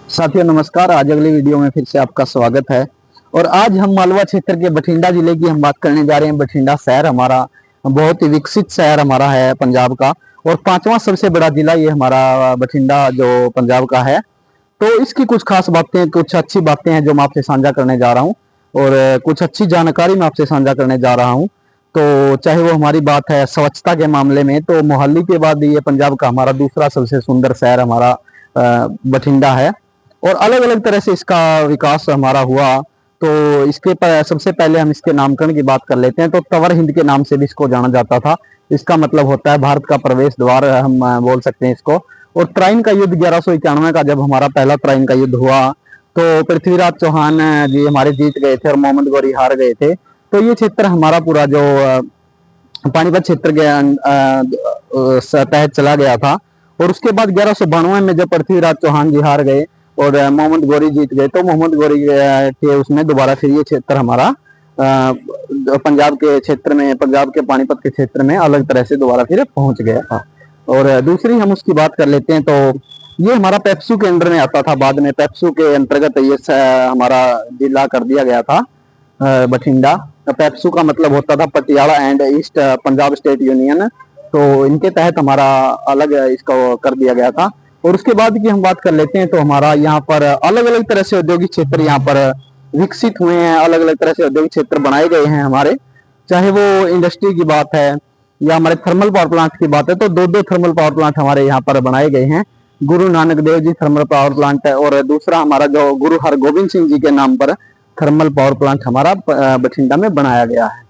साथियों नमस्कार। आज अगली वीडियो में फिर से आपका स्वागत है। और आज हम मालवा क्षेत्र के बठिंडा जिले की हम बात करने जा रहे हैं। बठिंडा शहर हमारा बहुत ही विकसित शहर हमारा है पंजाब का, और पांचवा सबसे बड़ा जिला ये हमारा बठिंडा जो पंजाब का है। तो इसकी कुछ खास बातें, कुछ अच्छी बातें हैं जो मैं आपसे साझा करने जा रहा हूँ, और कुछ अच्छी जानकारी मैं आपसे साझा करने जा रहा हूँ। तो चाहे वो हमारी बात है स्वच्छता के मामले में, तो मोहाली के बाद ये पंजाब का हमारा दूसरा सबसे सुंदर शहर हमारा बठिंडा है। और अलग अलग तरह से इसका विकास हमारा हुआ। तो इसके सबसे पहले हम इसके नामकरण की बात कर लेते हैं। तो तवर हिंद के नाम से भी इसको जाना जाता था। इसका मतलब होता है भारत का प्रवेश द्वार, हम बोल सकते हैं इसको। और त्राइन का युद्ध 1191 का जब हमारा पहला त्राइन का युद्ध हुआ, तो पृथ्वीराज चौहान जी हमारे जीत गए थे और मोहम्मद गौरी हार गए थे। तो ये क्षेत्र हमारा पूरा जो पानीपत क्षेत्र के तहत चला गया था। और उसके बाद 1192 में जब पृथ्वीराज चौहान जी हार गए और मोहम्मद गौरी जीत गए, तो मोहम्मद गौरी के उसमें दोबारा फिर ये क्षेत्र हमारा पंजाब के क्षेत्र में, पंजाब के पानीपत के क्षेत्र में अलग तरह से दोबारा फिर पहुंच गया था। और दूसरी हम उसकी बात कर लेते हैं। तो ये हमारा पेप्सू के अंडर में आता था। बाद में पेप्सू के अंतर्गत ये हमारा जिला कर दिया गया था बठिंडा। पेप्सू का मतलब होता था Patiala and east Punjab state union. तो इनके तहत हमारा अलग इसको कर दिया गया था। और उसके बाद की हम बात कर लेते हैं। तो हमारा यहाँ पर अलग अलग तरह से औद्योगिक क्षेत्र यहाँ पर विकसित हुए हैं। अलग अलग तरह से औद्योगिक क्षेत्र बनाए गए हैं हमारे, चाहे वो इंडस्ट्री की बात है या हमारे थर्मल पावर प्लांट की बात है। तो दो दो थर्मल पावर प्लांट हमारे यहाँ पर बनाए गए हैं। Guru Nanak Dev ji thermal power plant है, और दूसरा हमारा जो गुरु हरगोबिंद सिंह जी के नाम पर थर्मल पावर प्लांट हमारा बठिंडा में बनाया गया है।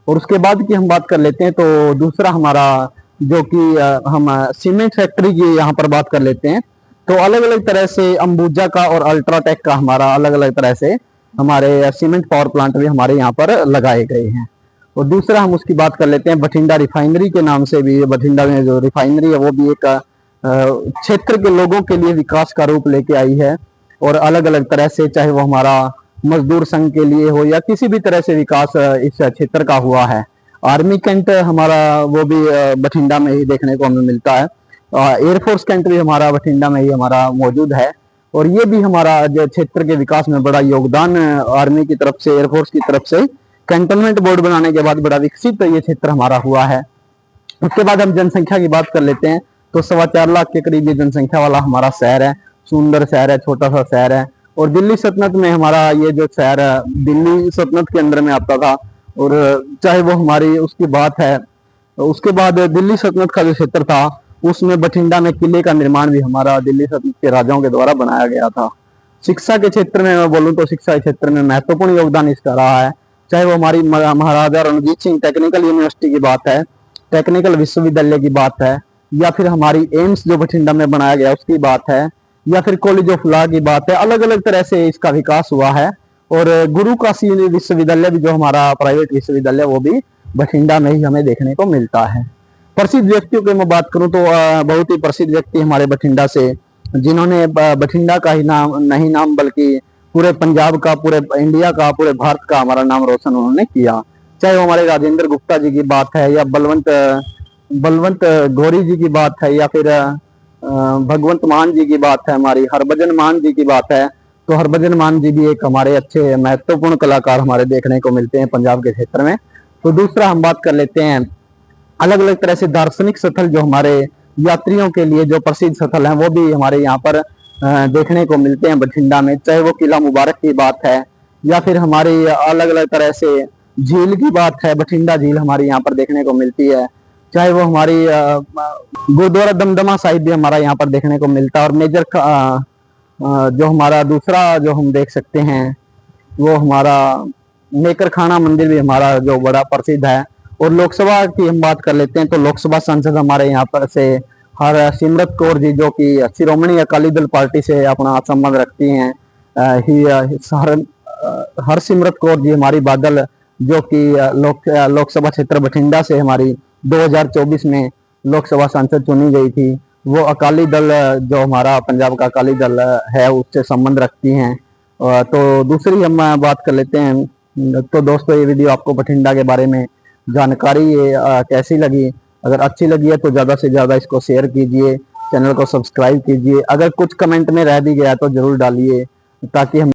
और उसके बाद की हम बात कर लेते हैं। तो दूसरा हमारा जो कि हम सीमेंट फैक्ट्री की यहाँ पर बात कर लेते हैं। तो अलग अलग तरह से अंबुजा का और अल्ट्राटेक का हमारा अलग अलग तरह से हमारे सीमेंट पावर प्लांट भी हमारे यहाँ पर लगाए गए हैं। और दूसरा हम उसकी बात कर लेते हैं, बठिंडा रिफाइनरी के नाम से भी, बठिंडा में जो रिफाइनरी है वो भी एक क्षेत्र के लोगों के लिए विकास का रूप लेके आई है। और अलग अलग तरह से, चाहे वो हमारा मजदूर संघ के लिए हो या किसी भी तरह से विकास इस क्षेत्र का हुआ है। आर्मी कैंट हमारा वो भी बठिंडा में ही देखने को हमें मिलता है। एयरफोर्स कैंट भी हमारा बठिंडा में ही हमारा मौजूद है। और ये भी हमारा जो क्षेत्र के विकास में बड़ा योगदान आर्मी की तरफ से, एयरफोर्स की तरफ से कैंटोनमेंट बोर्ड बनाने के बाद बड़ा विकसित ये क्षेत्र हमारा हुआ है। उसके बाद हम जनसंख्या की बात कर लेते हैं। तो 4.25 लाख के करीब ये जनसंख्या वाला हमारा शहर है। सुंदर शहर है, छोटा सा शहर है। और दिल्ली सल्तनत में हमारा ये जो शहर है दिल्ली सल्तनत के अंदर में आता था। और चाहे वो हमारी उसकी बात है, उसके बाद दिल्ली सल्तनत का जो क्षेत्र था उसमें बठिंडा में किले का निर्माण भी हमारा दिल्ली सल्तनत के राजाओं के द्वारा बनाया गया था। शिक्षा के क्षेत्र में मैं बोलूँ तो शिक्षा के क्षेत्र में महत्वपूर्ण योगदान इसका रहा है। चाहे वो हमारी महाराजा रणजीत सिंह टेक्निकल यूनिवर्सिटी की बात है, टेक्निकल विश्वविद्यालय की बात है, या फिर हमारी एम्स जो बठिंडा में बनाया गया उसकी बात है, या फिर कॉलेज ऑफ लॉ की बात है। अलग अलग तरह से इसका विकास हुआ है। और गुरु काशी विश्वविद्यालय भी जो हमारा प्राइवेट विश्वविद्यालय वो भी बठिंडा में ही हमें देखने को मिलता है। प्रसिद्ध व्यक्तियों की मैं बात करूं तो बहुत ही प्रसिद्ध व्यक्ति हमारे बठिंडा से, जिन्होंने बठिंडा का ही नाम नहीं, नाम बल्कि पूरे पंजाब का, पूरे इंडिया का, पूरे भारत का हमारा नाम रोशन उन्होंने किया। चाहे वो हमारे राजेंद्र गुप्ता जी की बात है, या बलवंत बलवंत गौरी जी की बात है, या फिर भगवंत मान जी की बात है, हमारी हरभजन मान जी की बात है। तो हरभजन मान जी भी एक हमारे अच्छे महत्वपूर्ण कलाकार हमारे देखने को मिलते हैं पंजाब के क्षेत्र में। तो दूसरा हम बात कर लेते हैं अलग अलग तरह से दार्शनिक स्थल जो हमारे यात्रियों के लिए जो प्रसिद्ध स्थल हैं वो भी हमारे यहाँ पर देखने को मिलते हैं बठिंडा में। चाहे वो किला मुबारक की बात है, या फिर हमारी अलग अलग तरह से झील की बात है, बठिंडा झील हमारे यहाँ पर देखने को मिलती है। चाहे वो हमारी गुरुद्वारा दमदमा साहिब भी हमारा यहाँ पर देखने को मिलता है। और मेजर जो हमारा दूसरा जो हम देख सकते हैं वो हमारा नेकर खाना मंदिर भी हमारा जो बड़ा प्रसिद्ध है। और लोकसभा की हम बात कर लेते हैं। तो लोकसभा सांसद हमारे यहाँ पर से हरसिमरत कौर जी, जो कि शिरोमणि अकाली दल पार्टी से अपना संबंध रखती हैं, हरसिमरत कौर जी हमारी बादल, जो कि लोकसभा क्षेत्र बठिंडा से हमारी 2024 में लोकसभा सांसद चुनी गई थी। वो अकाली दल, जो हमारा पंजाब का अकाली दल है, उससे संबंध रखती हैं। तो दूसरी हम बात कर लेते हैं। तो दोस्तों, ये वीडियो आपको बठिंडा के बारे में जानकारी कैसी लगी? अगर अच्छी लगी है तो ज़्यादा से ज़्यादा इसको शेयर कीजिए, चैनल को सब्सक्राइब कीजिए। अगर कुछ कमेंट में रह भी गया तो जरूर डालिए ताकि हम